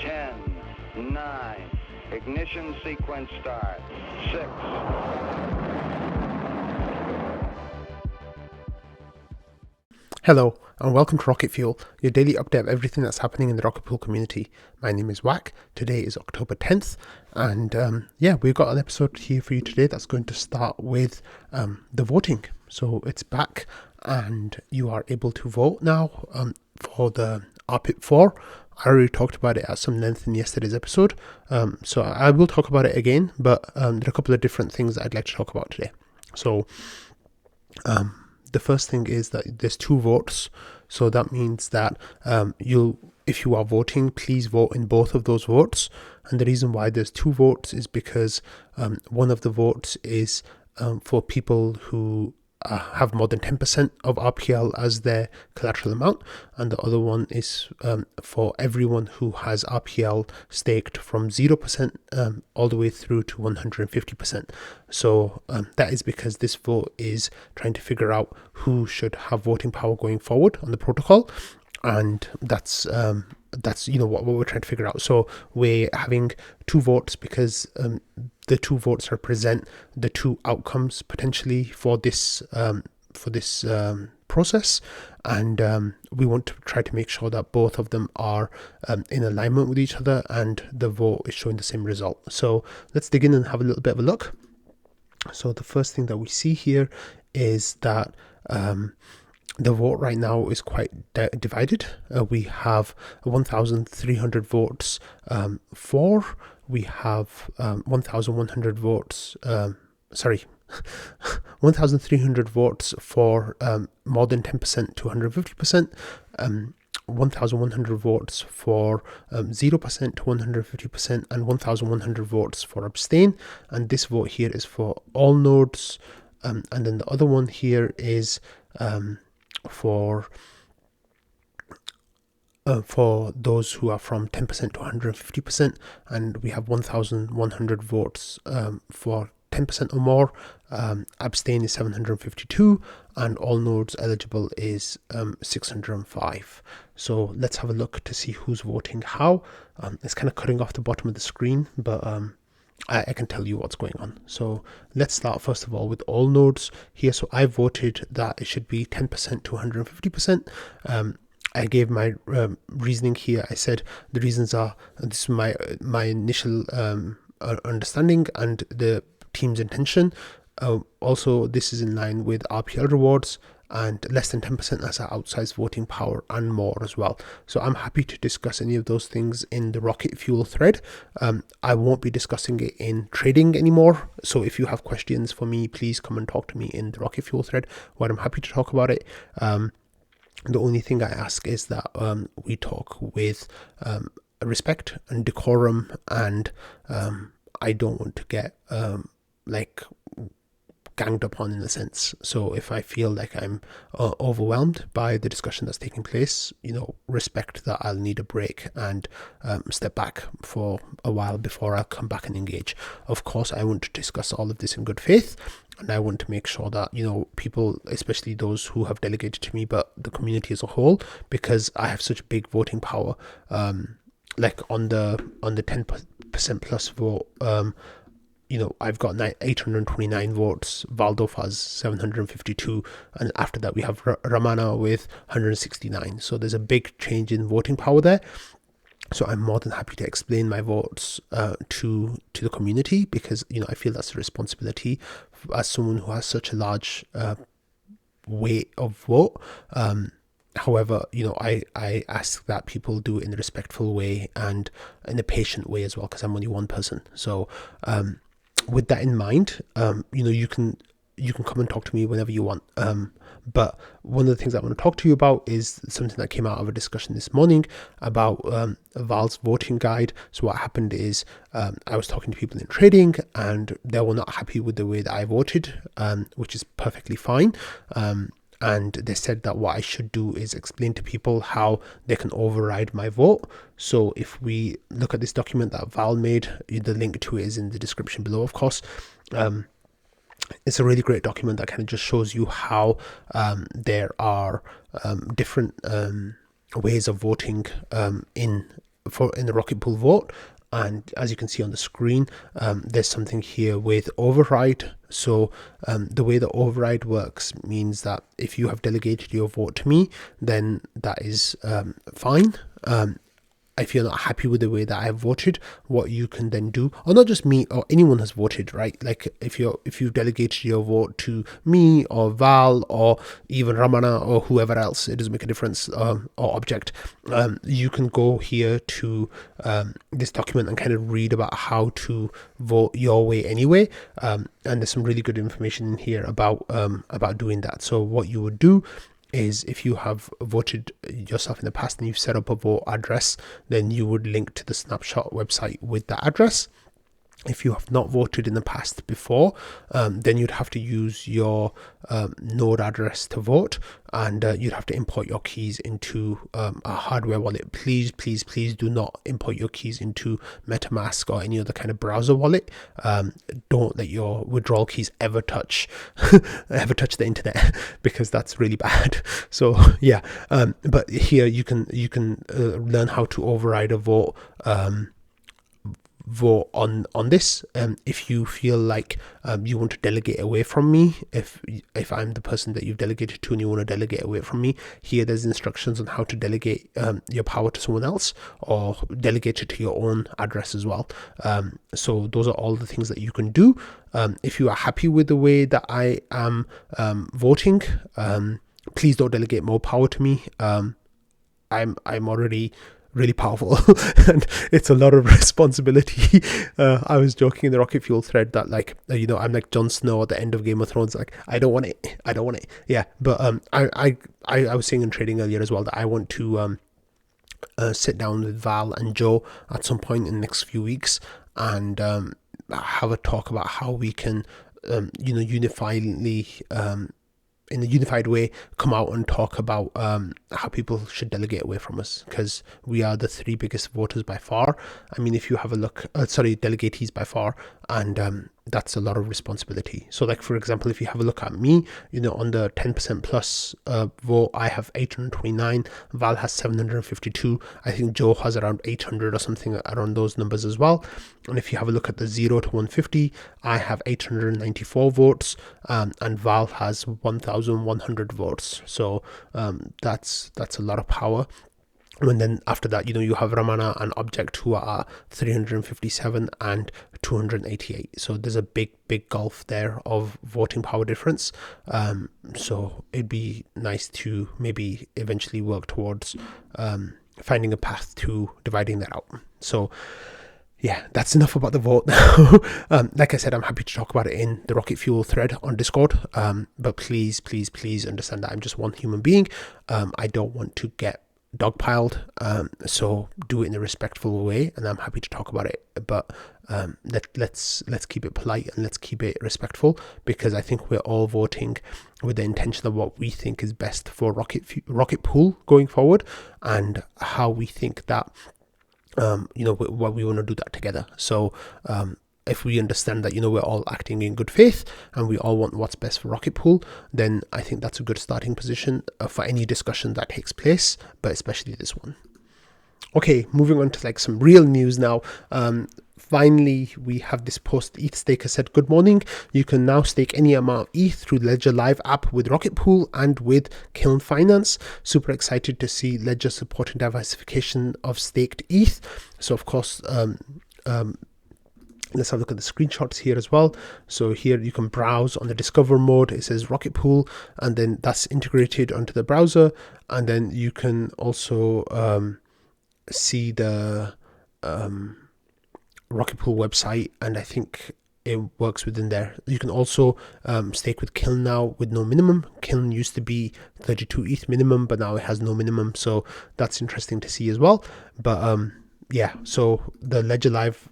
10, 9, ignition sequence start. 6. Hello, and welcome to Rocket Fuel, your daily update of everything that's happening in the Rocket Fuel community. My name is Wack. Today is October 10th, and we've got an episode here for you today that's going to start with the voting. So it's back, and you are able to vote now for the RPIP 4. I already talked about it at some length in yesterday's episode, so I will talk about it again, but there are a couple of different things that I'd like to talk about today. So, the first thing is that there's 2 votes, so that means that if you are voting, please vote in both of those votes. And the reason why there's 2 votes is because one of the votes is for people who have more than 10% of RPL as their collateral amount, and the other one is for everyone who has RPL staked from 0% all the way through to 150%. So that is because this vote is trying to figure out who should have voting power going forward on the protocol, and that's what we're trying to figure out. So we're having 2 votes because the 2 votes represent the 2 outcomes potentially for this process, and we want to try to make sure that both of them are in alignment with each other and the vote is showing the same result. So let's dig in and have a little bit of a look. So the first thing that we see here is that the vote right now is quite divided. We have 1,300 votes for. We have 1,100 votes. 1,300 votes for more than 10% to 150%. 1,100 votes for 0% to 150%, and 1,100 votes for abstain. And this vote here is for all nodes. And then the other one here is for those who are from 10% to 150%, and we have 1,100 votes for 10% or more. Abstain is 752, and all nodes eligible is 605. So let's have a look to see who's voting how. It's kind of cutting off the bottom of the screen, but I can tell you what's going on. So let's start first of all with all nodes here. So I voted that it should be 10% to 150%. I gave my reasoning here. I said the reasons are, this is my initial understanding and the team's intention. Also, this is in line with RPL rewards, and less than 10% as our outsized voting power and more as well. So I'm happy to discuss any of those things in the Rocket Fuel thread. I won't be discussing it in trading anymore. So if you have questions for me, please come and talk to me in the Rocket Fuel thread, where I'm happy to talk about it. The only thing I ask is that we talk with respect and decorum, and I don't want to get ganged upon in a sense. So if I feel like I'm overwhelmed by the discussion that's taking place, respect that I'll need a break and step back for a while before I'll come back and engage. Of course, I want to discuss all of this in good faith, and I want to make sure that people, especially those who have delegated to me, but the community as a whole, because I have such big voting power, like on the 10% plus vote, I've got 829 votes. Valdov has 752, and after that we have Ramana with 169. So there's a big change in voting power there. So I'm more than happy to explain my votes to the community, because I feel that's a responsibility as someone who has such a large weight of vote. However, I ask that people do it in a respectful way and in a patient way as well, because I'm only one person. So with that in mind, you can come and talk to me whenever you want. But one of the things I want to talk to you about is something that came out of a discussion this morning about Val's voting guide. So what happened is I was talking to people in trading, and they were not happy with the way that I voted, which is perfectly fine. And they said that what I should do is explain to people how they can override my vote. So if we look at this document that Val made, the link to it is in the description below, of course. It's a really great document that kind of just shows you how there are different ways of voting in in the Rocket Pool vote. And as you can see on the screen, there's something here with override. So the way the override works means that if you have delegated your vote to me, then that is fine. If you're not happy with the way that I have voted, what you can then do, or not just me, or anyone has voted, right? Like if you've delegated your vote to me or Val or even Ramana or whoever else, it doesn't make a difference, or object, you can go here to this document and kind of read about how to vote your way anyway. And there's some really good information in here about doing that. So what you would do is, if you have voted yourself in the past and you've set up a vote address, then you would link to the snapshot website with that address. If you have not voted in the past before, then you'd have to use your node address to vote, and you'd have to import your keys into a hardware wallet. Please do not import your keys into MetaMask or any other kind of browser wallet. Don't let your withdrawal keys ever touch the internet, because that's really bad. So yeah, but here you can learn how to override a vote on this. If you feel like you want to delegate away from me, if I'm the person that you've delegated to and you want to delegate away from me, here there's instructions on how to delegate your power to someone else, or delegate it to your own address as well. So those are all the things that you can do. If you are happy with the way that I am voting, please don't delegate more power to me. I'm already really powerful and it's a lot of responsibility. I was joking in the Rocket Fuel thread that, like, I'm like Jon Snow at the end of Game of Thrones, like, I don't want it. Yeah, but I was saying in trading earlier as well that I want to sit down with Val and Joe at some point in the next few weeks and have a talk about how we can in a unified way come out and talk about how people should delegate away from us, because we are the 3 biggest voters by far. I mean, if you have a look, delegatees by far, and that's a lot of responsibility. So, like, for example, if you have a look at me, on the 10% plus vote, I have 829, Val has 752, I think Joe has around 800 or something around those numbers as well. And if you have a look at the 0 to 150, I have 894 votes, and Val has 1,100 votes. So that's a lot of power. And then after that, you have Ramana and Object, who are 357 and 288. So there's a big gulf there of voting power difference. So it'd be nice to maybe eventually work towards finding a path to dividing that out. So yeah, that's enough about the vote now. Like I said, I'm happy to talk about it in the Rocket Fuel thread on Discord. But please understand that I'm just one human being. I don't want to get dogpiled, so do it in a respectful way, and I'm happy to talk about it, but let's keep it polite and let's keep it respectful, because I think we're all voting with the intention of what we think is best for Rocket Pool going forward, and how we think that what we want to do that together. So if we understand that we're all acting in good faith and we all want what's best for Rocket Pool, then I think that's a good starting position for any discussion that takes place, but especially this one. Okay, moving on to some real news now. Finally, we have this post. ETH Staker said, "Good morning. You can now stake any amount of ETH through Ledger Live app with Rocket Pool and with Kiln Finance. Super excited to see Ledger supporting diversification of staked ETH." So of course, let's have a look at the screenshots here as well. So here you can browse on the Discover mode. It says Rocket Pool, and then that's integrated onto the browser. And then you can also see the Rocket Pool website, and I think it works within there. You can also stake with Kiln now with no minimum. Kiln used to be 32 ETH minimum, but now it has no minimum. So that's interesting to see as well. But yeah, so the Ledger Live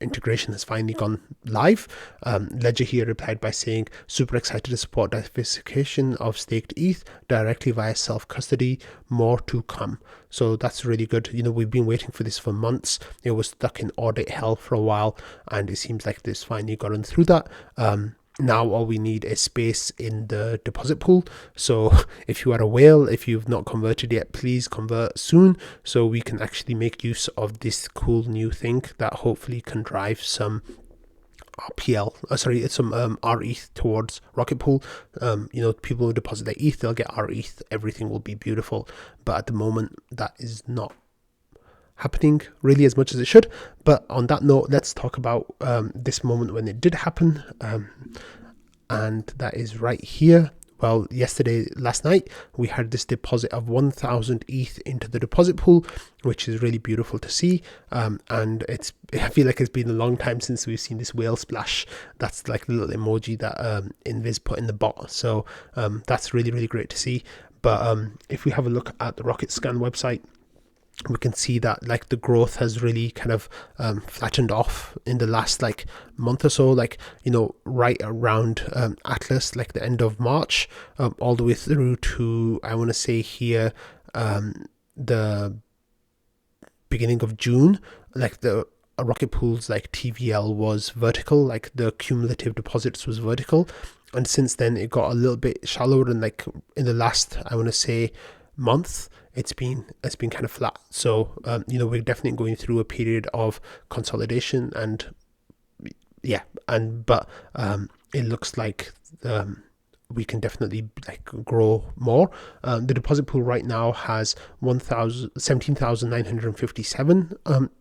integration has finally gone live. Ledger here replied by saying, "Super excited to support diversification of staked ETH directly via self-custody. More to come." So that's really good. We've been waiting for this for months. It was stuck in audit hell for a while, and it seems like this finally gotten through that. now all we need is space in the deposit pool. So if you are a whale, if you've not converted yet, please convert soon so we can actually make use of this cool new thing that hopefully can drive some some rETH towards Rocket Pool. People who deposit their ETH, they'll get rETH, everything will be beautiful. But at the moment, that is not happening really as much as it should. But on that note, let's talk about this moment when it did happen, and that is right here. Well, last night, we had this deposit of 1,000 ETH into the deposit pool, which is really beautiful to see. And I feel like it's been a long time since we've seen this whale splash. That's like the little emoji that Invis put in the bot. So that's really, really great to see. But if we have a look at the RocketScan website, we can see that like the growth has really kind of flattened off in the last like month or so, right around Atlas, like the end of March, all the way through to, I want to say here, the beginning of June. Like the Rocket Pool's like TVL was vertical, like the cumulative deposits was vertical, and since then it got a little bit shallower, and like in the last, I want to say, month, it's been kind of flat. So we're definitely going through a period of consolidation, and but it looks like we can definitely like grow more. The deposit pool right now has 17,957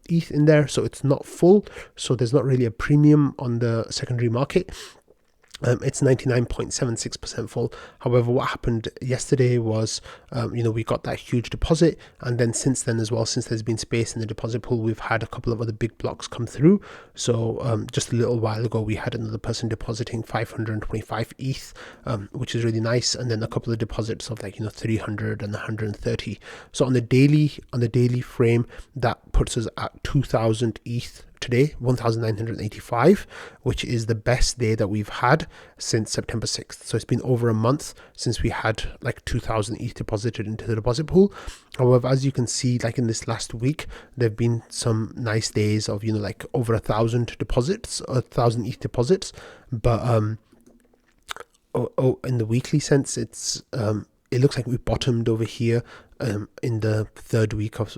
ETH in there, so it's not full, so there's not really a premium on the secondary market. It's 99.76% full. However, what happened yesterday was, we got that huge deposit, and then since then as well, since there's been space in the deposit pool, we've had a couple of other big blocks come through. So just a little while ago, we had another person depositing 525 ETH, which is really nice, and then a couple of deposits of 300 and 130. So on the daily frame, that puts us at 2,000 ETH. Today, 1,985, which is the best day that we've had since September 6th. So it's been over a month since we had like 2,000 ETH deposited into the deposit pool. However, as you can see, like in this last week, there have been some nice days of, like over 1,000 deposits, 1,000 ETH deposits. But in the weekly sense, it looks like we bottomed over here in the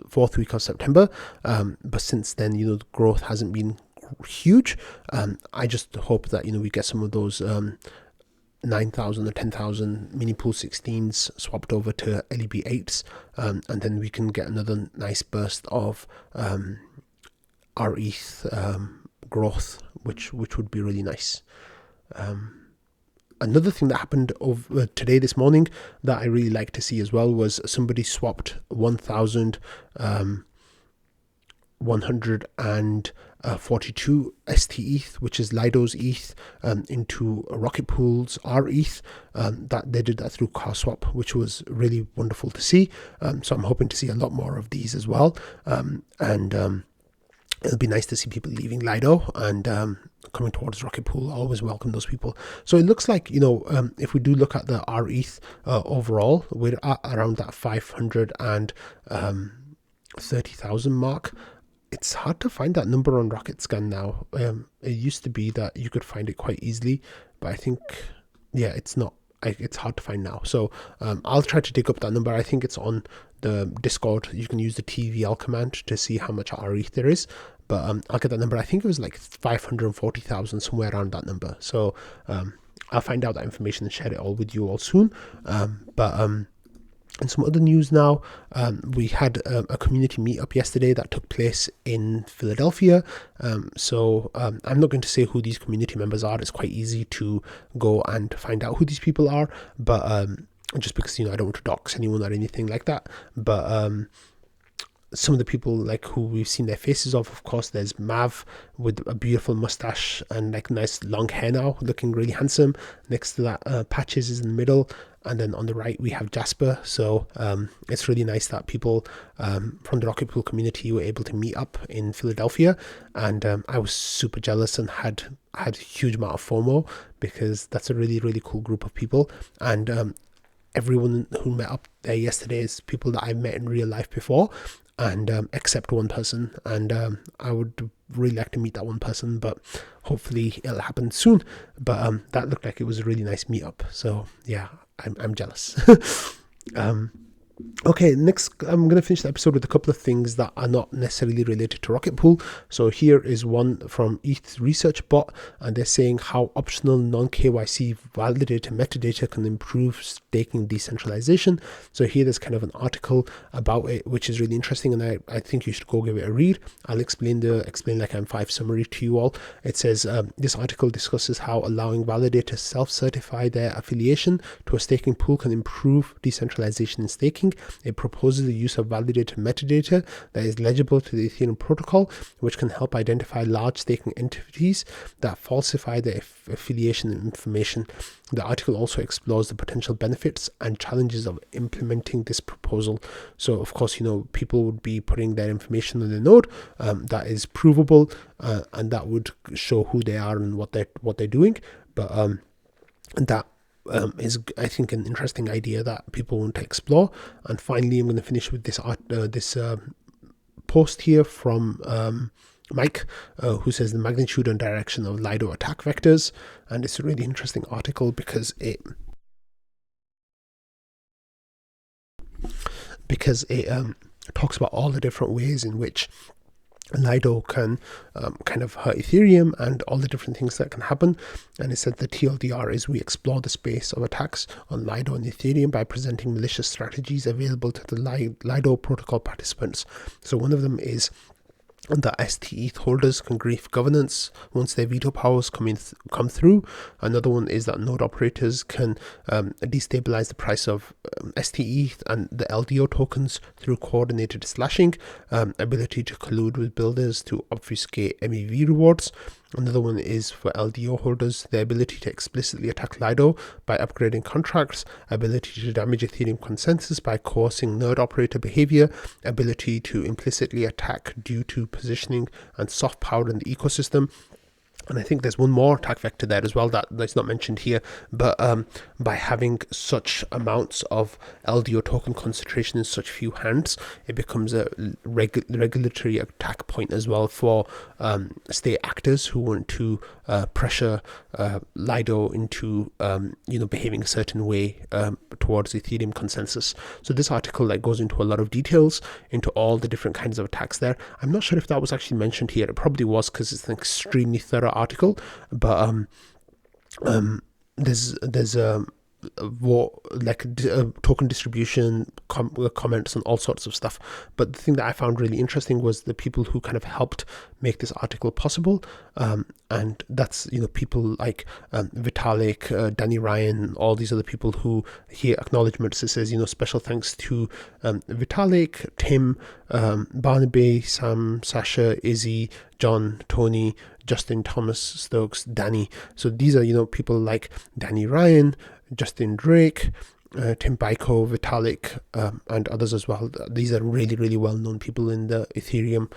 fourth week of September. But since then, the growth hasn't been huge. I just hope that, we get some of those 9,000 or 10,000 mini pool 16s swapped over to LEB 8s. And then we can get another nice burst of rETH growth, which would be really nice. Another thing that happened over this morning that I really like to see as well was somebody swapped 1,142 ST-ETH, which is Lido's ETH, into Rocket Pool's rETH. That they did that through CarSwap, which was really wonderful to see. So I'm hoping to see a lot more of these as well. It'll be nice to see people leaving Lido and coming towards Rocket Pool. I always welcome those people. So it looks like, if we do look at the rETH overall, we're at around that 530,000 mark. It's hard to find that number on RocketScan now. It used to be that you could find it quite easily, but I think, it's not. It's hard to find now. So I'll try to dig up that number. I think it's on the Discord. You can use the TVL command to see how much rETH there is. But I'll get that number. I think it was like 540,000, somewhere around that number. So I'll find out that information and share it all with you all soon. And some other news now, we had a community meetup yesterday that took place in Philadelphia. So I'm not going to say who these community members are. It's quite easy to go and find out who these people are. But just because, I don't want to dox anyone or anything like that. But some of the people who we've seen their faces of course, there's Mav with a beautiful mustache and nice long hair now, looking really handsome. Next to that, Patches is in the middle, and then on the right we have Jasper. So it's really nice that people from the Rocket Pool community were able to meet up in Philadelphia, and I was super jealous and had a huge amount of FOMO, because that's a really, really cool group of people. And everyone who met up there yesterday is people that I've met in real life before, and except one person, and I would really like to meet that one person, but hopefully it'll happen soon. But that looked like it was a really nice meetup, so yeah, I'm jealous. Okay, next I'm going to finish the episode with a couple of things that are not necessarily related to Rocket Pool. So here is one from ETH Research Bot, and they're saying how optional non-KYC validated metadata can improve staking decentralization. So here there's kind of an article about it, which is really interesting, and I think you should go give it a read. I'll explain like M5 summary to you all. It says this article discusses how allowing validators self-certify their affiliation to a staking pool can improve decentralization in staking. It proposes the use of validated metadata that is legible to the Ethereum protocol, which can help identify large staking entities that falsify their affiliation information. The article also explores the potential benefits and challenges of implementing this proposal. So, of course, people would be putting their information on the node that is provable, and that would show who they are and what they're doing. But that is, I think, an interesting idea that people want to explore. And finally, I'm going to finish with this post here from Mike, who says the magnitude and direction of Lido attack vectors. And it's a really interesting article because it talks about all the different ways in which Lido can kind of hurt Ethereum and all the different things that can happen. And it said the TLDR is we explore the space of attacks on Lido and Ethereum by presenting malicious strategies available to the Lido protocol participants. So one of them is that STETH holders can grief governance once their veto powers come through. Another one is that node operators can destabilize the price of STETH and the LDO tokens through coordinated slashing, ability to collude with builders to obfuscate MEV rewards. Another one is for LDO holders, the ability to explicitly attack Lido by upgrading contracts, ability to damage Ethereum consensus by coercing node operator behavior, ability to implicitly attack due to positioning and soft power in the ecosystem. And I think there's one more attack vector there as well that's not mentioned here, but by having such amounts of LDO token concentration in such few hands, it becomes a regulatory attack point as well for state actors who want to pressure Lido into behaving a certain way towards Ethereum consensus. So this article goes into a lot of details into all the different kinds of attacks there. I'm not sure if that was actually mentioned here. It probably was because it's an extremely thorough article, but there's token distribution comments and all sorts of stuff. But the thing that I found really interesting was the people who kind of helped make this article possible, and that's people like Vitalik, Danny Ryan, all these other people who here acknowledgements. It says special thanks to Vitalik, Tim, Barnaby, Sam, Sasha, Izzy, John, Tony, Justin, Thomas, Stokes, Danny. So these are people like Danny Ryan, Justin Drake, Tim Baiko, Vitalik, and others as well. These are really, really well-known people in the Ethereum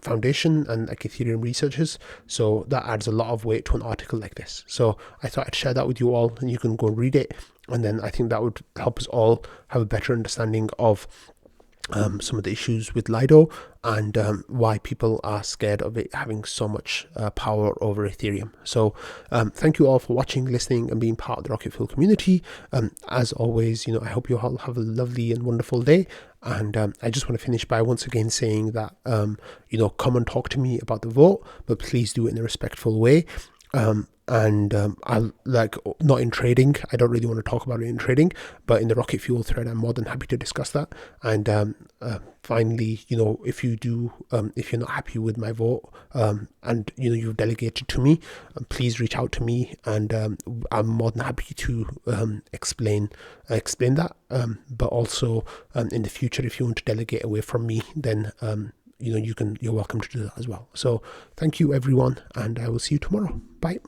Foundation and Ethereum researchers. So that adds a lot of weight to an article like this. So I thought I'd share that with you all, and you can go read it. And then I think that would help us all have a better understanding of some of the issues with Lido and why people are scared of it having so much power over Ethereum. So thank you all for watching, listening, and being part of the Rocket Fuel community. As always, I hope you all have a lovely and wonderful day. And I just want to finish by once again saying that, come and talk to me about the vote, but please do it in a respectful way. I'll not in trading. I don't really want to talk about it in trading, but in the Rocket Fuel thread, I'm more than happy to discuss that. And finally, if you're not happy with my vote, and you've delegated to me, please reach out to me, and I'm more than happy to explain that. But also, in the future, if you want to delegate away from me, then you're welcome to do that as well. So thank you everyone, and I will see you tomorrow. Bye.